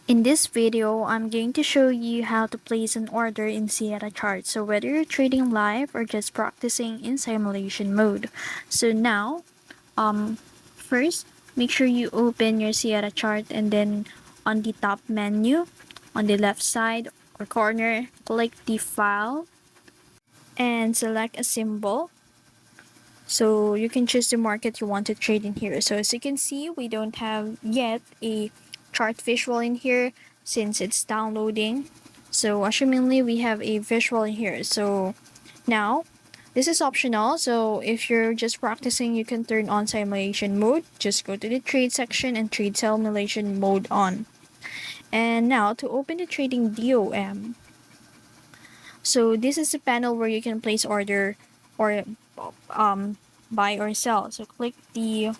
In this video, I'm going to show you how to place an order in Sierra chart. So whether you're trading live or just practicing in simulation mode. So now, first, make sure you open your Sierra chart and then on the top menu, on the left side or corner, click the file and select a symbol. So you can choose the market you want to trade in here. So as you can see, we don't have yet a chart visual in here since it's downloading. So assumingly we have a visual in here. So now this is optional. So if you're just practicing, you can turn on simulation mode. Just go to the trade section and trade simulation mode on. And now to open the trading DOM. So this is the panel where you can place order or um, buy or sell. So click the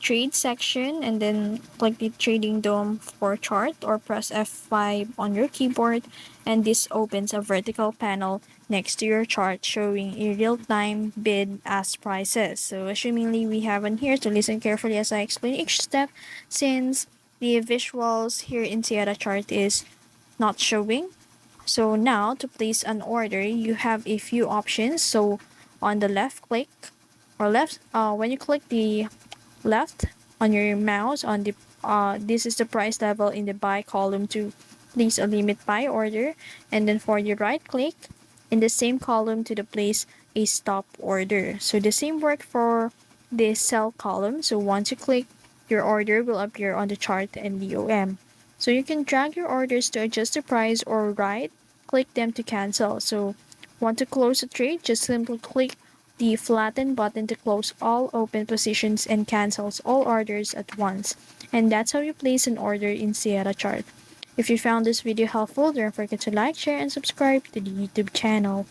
trade section and then click the trading dome for chart or press F5 on your keyboard, and this opens a vertical panel next to your chart showing a real-time bid ask prices. So assumingly we have on here, so listen carefully as I explain each step since the visuals here in Sierra chart is not showing. So now to place an order, you have a few options. So on the left click or left, when you click the left on your mouse on the this is the price level in the buy column to place a limit buy order, and then for the right click in the same column to the place a stop order. So the same work for the sell column. So once you click, your order will appear on the chart and DOM. So you can drag your orders to adjust the price or right click them to cancel. So want to close a trade, just simply click the flatten button to close all open positions and cancels all orders at once. And that's how you place an order in Sierra chart. If you found this video helpful, don't forget to like, share, and subscribe to the YouTube channel.